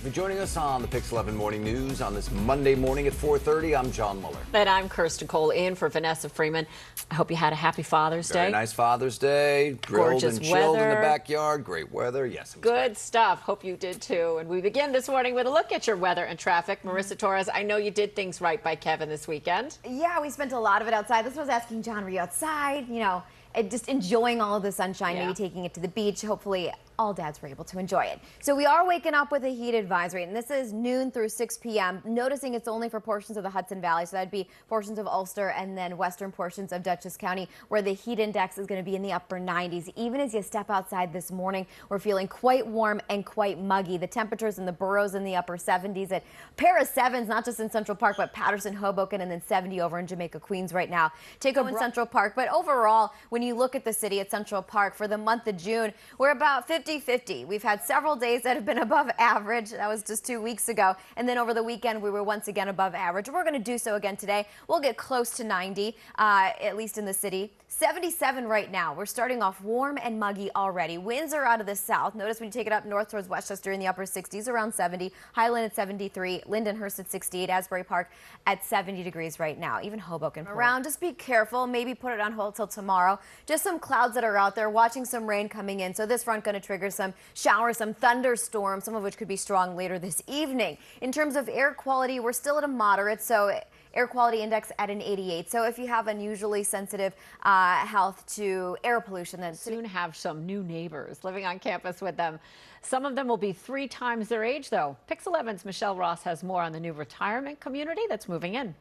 for joining us on the Pix 11 Morning News on this Monday morning at 4:30. I'm John Muller. And I'm Kirstin Cole in for Vanessa Freeman. I hope you had a happy Father's Day. Very nice Father's Day. Grilled Gorgeous and chilled weather. in the backyard. Great weather. Yes, it was Good great. stuff. Hope you did too. And we begin this morning with a look at your weather and traffic. Marissa Torres, I know you did things right by Kevin this weekend. Yeah, we spent a lot of it outside. This was asking John, were you outside? You know, just enjoying all of the sunshine, maybe taking it to the beach. Hopefully all dads were able to enjoy it. So we are waking up with a heat advisory, and this is noon through 6 p.m. Noticing it's only for portions of the Hudson Valley, so that'd be portions of Ulster and then western portions of Dutchess County, where the heat index is going to be in the upper 90s. Even as you step outside this morning, we're feeling quite warm and quite muggy. The temperatures in the boroughs in the upper 70s, at a pair of 7s, not just in Central Park, but Patterson, Hoboken, and then 70 over in Jamaica, Queens right now. Take over in Central Park, but overall, when you look at the city at Central Park for the month of June, we're about 50-50. We've had several days that have been above average. That was just 2 weeks ago. And then over the weekend, we were once again above average. We're going to do so again today. We'll get close to 90, at least in the city. 77 right now. We're starting off warm and muggy already. Winds are out of the south. Notice when you take it up north towards Westchester in the upper 60s, around 70. Highland at 73. Lindenhurst at 68. Asbury Park at 70 degrees right now. Even Hoboken around. Just be careful. Maybe put it on hold till tomorrow. Just some clouds that are out there. Watching some rain coming in. So this front going to trigger some showers, some thunderstorms, some of which could be strong later this evening. In terms of air quality, we're still at a moderate. So air quality index at an 88. So if you have unusually sensitive health to air pollution, then Soon have some new neighbors living on campus with them. Some of them will be 3 times their age, though. Pix 11's Michelle Ross has more on the new retirement community that's moving in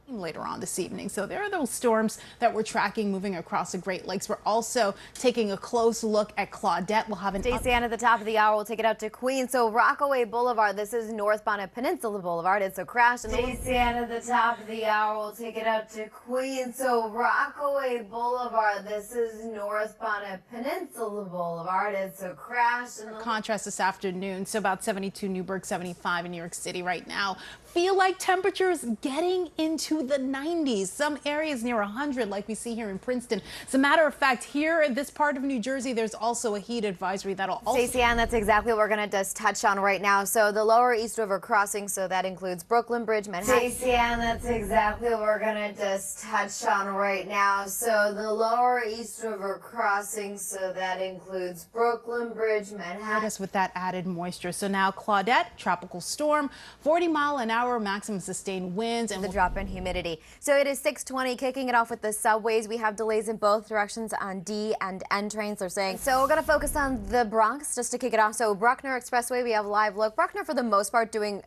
later on this evening. So there are those storms that we're tracking moving across the Great Lakes. We're also taking a close look at Claudette. We'll have an Stacy-Ann at the top of the hour. We'll take it out to Queens. So Rockaway Boulevard, this is northbound at Peninsula Boulevard. It's a crash. Stacy-Ann at the top of the hour. We'll take it out to Queens. So Rockaway Boulevard, this is northbound at Peninsula Boulevard. It's a crash. contrast this afternoon. So about 72 Newburgh, 75 in New York City right now. Feel like temperatures getting into the 90s. Some areas near 100 like we see here in Princeton. As a matter of fact, here in this part of New Jersey, there's also a heat advisory that'll also... Stacy-Ann, that's exactly what we're going to just touch on right now. So the lower East River crossing, so that includes Brooklyn Bridge, Manhattan. Stacy-Ann, that's exactly what we're going to just touch on right now. So the lower East River crossing, so that includes Brooklyn Bridge, Manhattan. With that added moisture. So now Claudette, tropical storm, 40-mile-an-hour maximum sustained winds, and the drop in humidity. So it is 6:20, kicking it off with the subways. We have delays in both directions on D and N trains, they're saying. So we're going to focus on the Bronx just to kick it off. So Bruckner Expressway, we have live look. Bruckner, for the most part, doing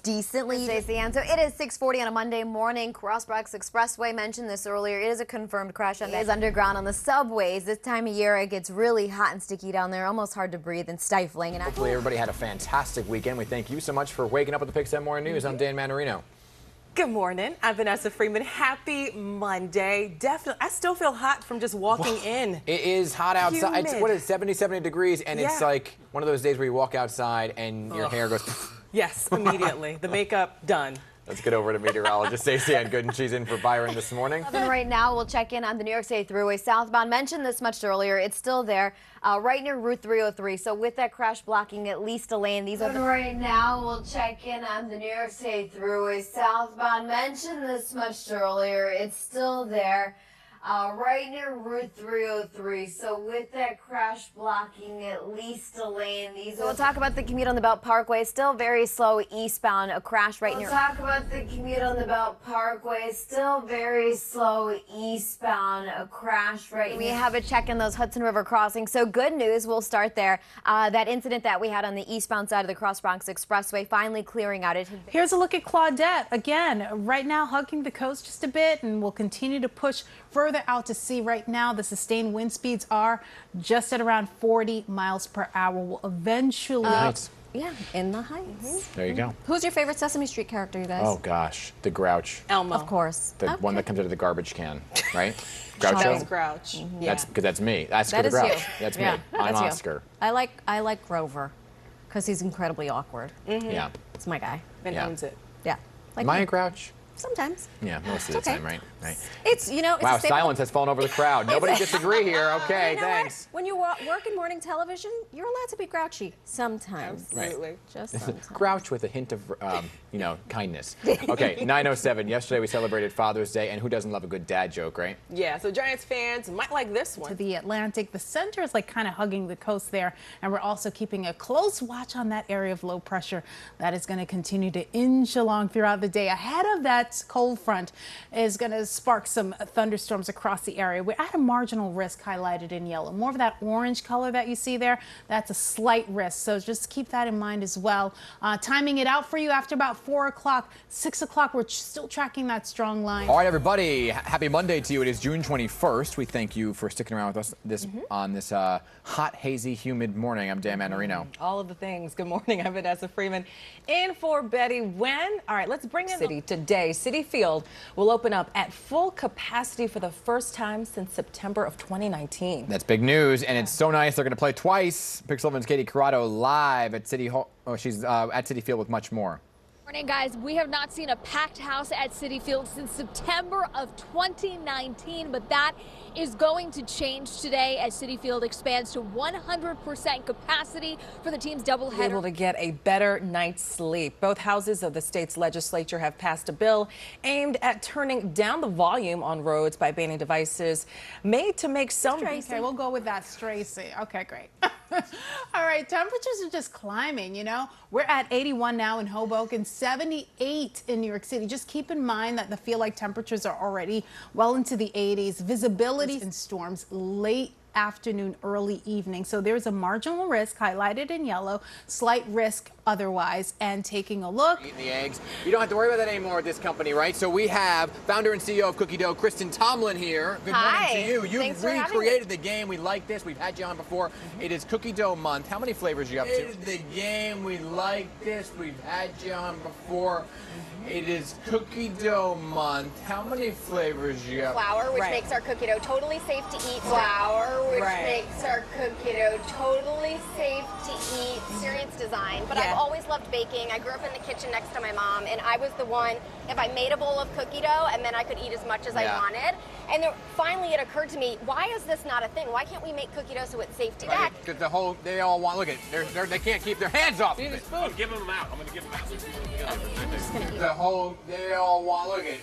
decently. Stacy-Ann. So it is 6:40 on a Monday morning. Cross Bronx Expressway, mentioned this earlier. It is a confirmed crash on the underground on the subways. This time of year, it gets really hot and sticky down there, almost hard to breathe and stifling. And hopefully everybody had a fantastic weekend. We thank you so much for waking up with the Pix 11 Morning News. I'm Dan Manarino. Good morning. I'm Vanessa Freeman. Happy Monday. Definitely. I still feel hot from just walking in. It is hot outside. Humid. It's, what is it, 70 degrees, and it's like one of those days where you walk outside and your hair goes... Yes, immediately. The makeup, done. Let's get over to meteorologist Stacy-Ann Gooden. She's in for Byron this morning. Right now, we'll check in on the New York State Thruway southbound. Mentioned this much earlier. It's still there, right near Route 303. So with that crash blocking at least a lane, these are the... Right now, we'll check in on the New York State Thruway southbound. Mentioned this much earlier. It's still there. Right near Route 303. So with that crash blocking at least a lane, these are... We'll talk about the commute on the Belt Parkway. Still very slow eastbound. A crash right near... We'll talk about the commute on the Belt Parkway. Still very slow eastbound. A crash right... We have a check in those Hudson River crossings. So good news. We'll start there. That incident that we had on the eastbound side of the Cross Bronx Expressway finally clearing out. Here's a look at Claudette. Again, right now hugging the coast just a bit, and we'll continue to push further out to sea. Right now, the sustained wind speeds are just at around 40 miles per hour. We'll eventually... Yeah, in the heights. There you go. Who's your favorite Sesame Street character, you guys? Oh, gosh. The Grouch. Elmo. Of course. The one that comes out of the garbage can, right? That was Groucho? Grouch. Yeah. Because that's me. That's That the is Grouch. you. That's Yeah, me. I'm that's you. Oscar. I like Grover because he's incredibly awkward. Yeah. It's my guy. And Yeah. owns it. Yeah. Like Am I me. a Grouch? Sometimes. Yeah, most of the time, right? It's, you know, it's Wow, a staple. silence has fallen over the crowd. Nobody disagree here. Okay, You know thanks. what? When you work in morning television, you're allowed to be grouchy sometimes. Absolutely. Just sometimes. Grouch with a hint of, kindness. Okay, 9:07. Yesterday we celebrated Father's Day, and who doesn't love a good dad joke, right? Yeah, so Giants fans might like this To one. the Atlantic. The center is like kind of hugging the coast there, and we're also keeping a close watch on that area of low pressure that is going to continue to inch along throughout the day. Ahead of that cold front is going to spark some thunderstorms across the area. We're at a marginal risk highlighted in yellow. More of that orange color that you see there, that's a slight risk, so just keep that in mind as well. Timing it out for you after about 4 o'clock, 6 o'clock, we're still tracking that strong line. All right, everybody. Happy Monday to you. It is June 21st. We thank you for sticking around with us on this hot, hazy, humid morning. I'm Dan Manarino. All of the things. Good morning. I'm Vanessa Freeman. In for Betty when? All right, let's bring in City today. Citi Field will open up at full capacity for the first time since September of 2019. That's big news, and it's so nice. They're going to play twice. Pix 11's Katie Corrado live at City Hall. Oh, she's at Citi Field with much more. Morning, guys. We have not seen a packed house at Citi Field since September of 2019, but that is going to change today as Citi Field expands to 100% capacity for the team's doubleheader. Able to get a better night's sleep. Both houses of the state's legislature have passed a bill aimed at turning down the volume on roads by banning devices made to make some. Okay, we'll go with that, Tracy. Okay, great. All right, temperatures are just climbing, you know. We're at 81 now in Hoboken, 78 in New York City. Just keep in mind that the feel-like temperatures are already well into the 80s. Visibility in storms late afternoon, early evening. So there's a marginal risk highlighted in yellow, slight risk otherwise. And taking a look. Eating the eggs. You don't have to worry about that anymore at this company, right? So we have founder and CEO of Cookie Dough, Kirstin Tomlin here. Good morning to you. You've recreated the game. We like this. We've had you on before. It is Cookie Dough month. How many flavors are you up to? The game. We like this. We've had you on before. It is Cookie Dough month. How many flavors you got? Flour, which makes our cookie dough totally safe to eat. Flour, which makes our cookie dough totally safe to eat. Serious design. But I've always loved baking. I grew up in the kitchen next to my mom, and I was the one, if I made a bowl of cookie dough, and then I could eat as much as I wanted. And then finally it occurred to me, why is this not a thing? Why can't we make cookie dough so it's safe to eat? Because they all want, look at it, they can't keep their hands off of it. I'm giving them out. I'm going to give them out. They all want, look at it,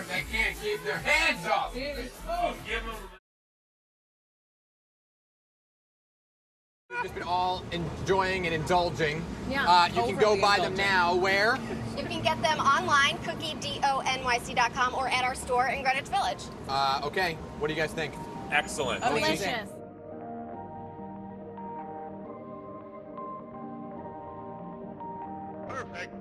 they can't keep their hands off of it. Give them. We've just been all enjoying and indulging. Yeah, you can go buy them now. Where? You can get them online, cookiedonyc.com, or at our store in Greenwich Village. Okay. What do you guys think? Excellent. Delicious. Perfect.